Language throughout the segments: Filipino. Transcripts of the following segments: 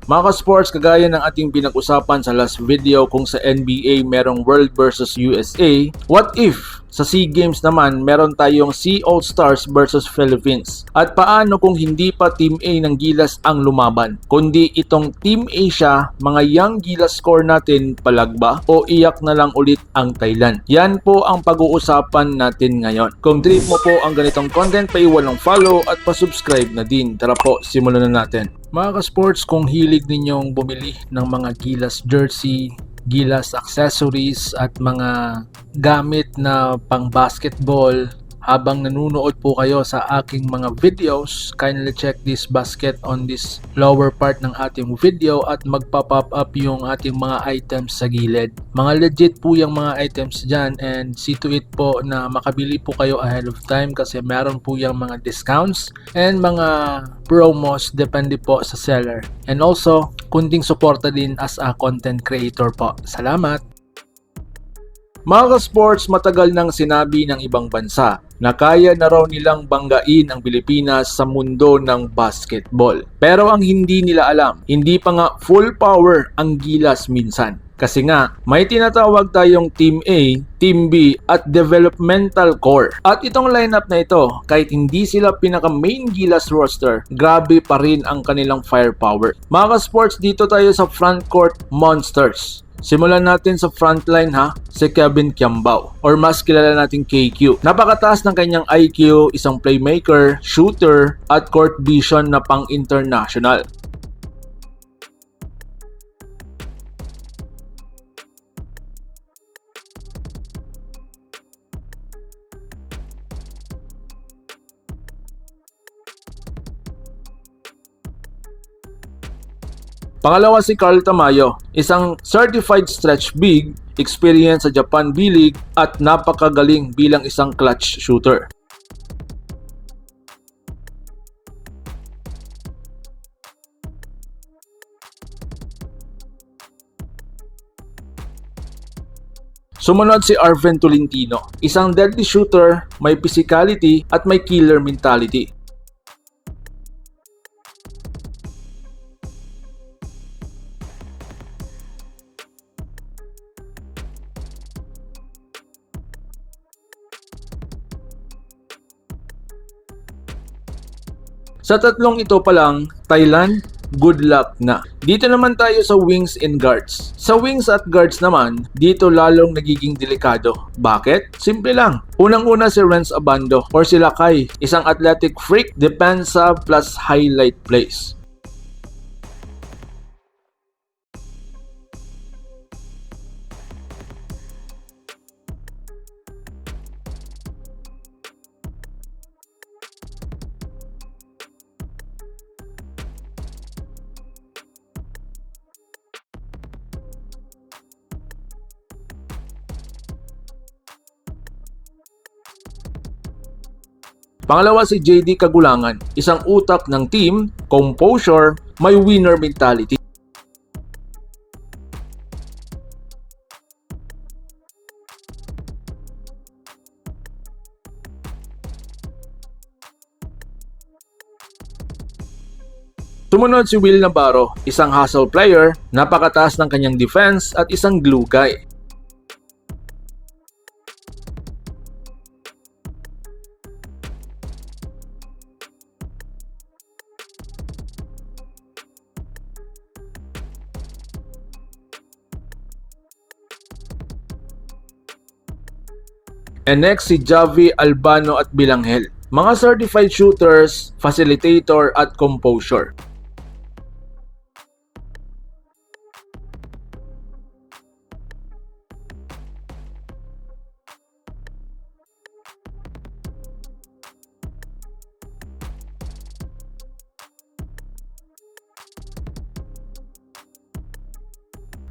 Mga ka-sports, kagaya ng ating pinag-usapan sa last video kung sa NBA merong World versus USA, what if sa SEA Games naman meron tayong SEA All-Stars versus Philippines? At paano kung hindi pa Team A ng Gilas ang lumaban, kundi itong Team Asia, mga young Gilas score natin palagba o iyak na lang ulit ang Thailand? Yan po ang pag-uusapan natin ngayon. Kung trip mo po ang ganitong content, paiwan ng follow at pa-subscribe na din. Tara po, simulan na natin. Mga ka-sports, kung hilig ninyong bumili ng mga Gilas jersey, Gilas accessories at mga gamit na pang basketball habang nanonood po kayo sa aking mga videos, kindly check this basket on this lower part ng ating video at magpa-pop up yung ating mga items sa gilid. Mga legit po yung mga items dyan, and see to it po na makabili po kayo ahead of time kasi meron po yung mga discounts and mga promos depende po sa seller. And also, kunting suporta din as a content creator po. Salamat! Mga ka-sports, matagal nang sinabi ng ibang bansa na kaya na raw nilang banggain ang Pilipinas sa mundo ng basketball. Pero ang hindi nila alam, hindi pa nga full power ang Gilas minsan. Kasi nga, may tinatawag tayong Team A, Team B at Developmental Core. At itong lineup na ito, kahit hindi sila pinaka-main Gilas roster, grabe pa rin ang kanilang firepower. Mga ka-sports, dito tayo sa frontcourt monsters. Simulan natin sa frontline si Kevin Kiambao or mas kilala natin KQ. Napakataas ng kanyang IQ, isang playmaker, shooter at court vision na pang-international. Pangalawa si Carl Tamayo, isang certified stretch big, experience sa Japan B-League at napakagaling bilang isang clutch shooter. Sumunod si Arven Tolentino, isang deadly shooter, may physicality at may killer mentality. Sa tatlong ito pa lang, Thailand, good luck na. Dito naman tayo sa wings and guards. Sa wings at guards naman, dito lalong nagiging delikado. Bakit? Simple lang. Unang-una si Renz Abando or si Lakay, isang athletic freak, depensa plus highlight plays. Pangalawa si JD Kagulangan, isang utak ng team, composure, may winner mentality. Sumunod si Will Navarro, isang hustle player, napakataas ng kanyang defense at isang glue guy. And next si Javi Albano at Bilanghel, mga certified shooters, facilitator at composure.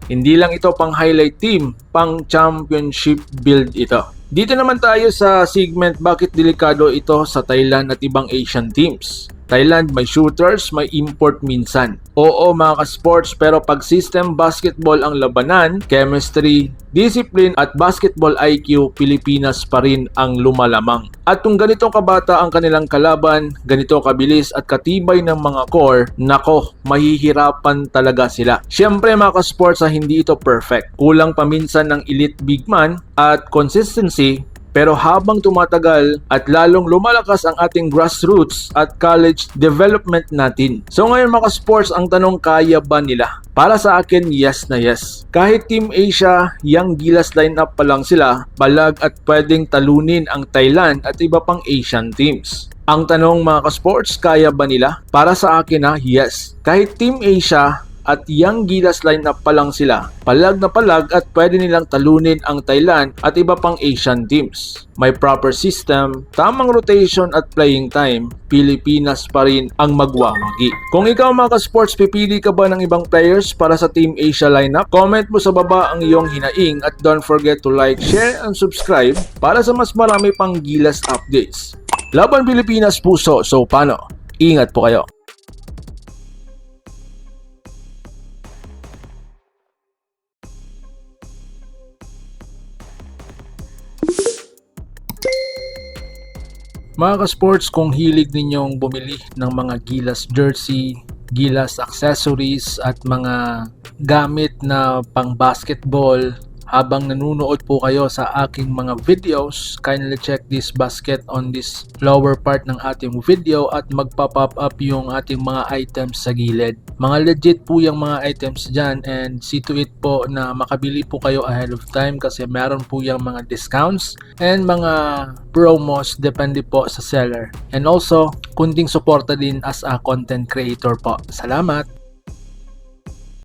Hindi lang ito pang highlight team, pang championship build ito. Dito naman tayo sa segment bakit delikado ito sa Thailand at ibang Asian teams. Thailand may shooters, may import minsan. Oo mga ka-sports, pero pag system basketball ang labanan, chemistry, discipline at basketball IQ, Pilipinas pa rin ang lumalamang. At kung ganito kabata ang kanilang kalaban, ganito kabilis at katibay ng mga core, nako, mahihirapan talaga sila. Siyempre mga ka-sports, hindi ito perfect. Kulang paminsan ng elite big man at consistency. Pero habang tumatagal at lalong lumalakas ang ating grassroots at college development natin. So ngayon mga sports, ang tanong, kaya ba nila? Para sa akin, yes na yes. Kahit Team Asia, Young Gilas lineup pa lang sila, palag at pwedeng talunin ang Thailand at iba pang Asian teams. Ang tanong mga ka-sports, kaya ba nila? Para sa akin yes. Kahit Team Asia at Young Gilas lineup pa lang sila, palag na palag at pwede nilang talunin ang Thailand at iba pang Asian teams. May proper system, tamang rotation at playing time, Pilipinas pa rin ang magwawagi. Kung ikaw mga ka-sports, pipili ka ba ng ibang players para sa Team Asia lineup? Comment mo sa baba ang iyong hinaing at don't forget to like, share and subscribe para sa mas marami pang Gilas updates. Laban Pilipinas puso, so paano? Ingat po kayo. Mga ka-sports, kung hilig ninyong bumili ng mga Gilas jersey, Gilas accessories at mga gamit na pang basketball, habang nanunood po kayo sa aking mga videos, kindly check this basket on this lower part ng ating video at magpa-pop up yung ating mga items sa gilid. Mga legit po yung mga items dyan, and see to it po na makabili po kayo ahead of time kasi meron po yung mga discounts and mga promos depende po sa seller. And also, kunting suporta din as a content creator po. Salamat!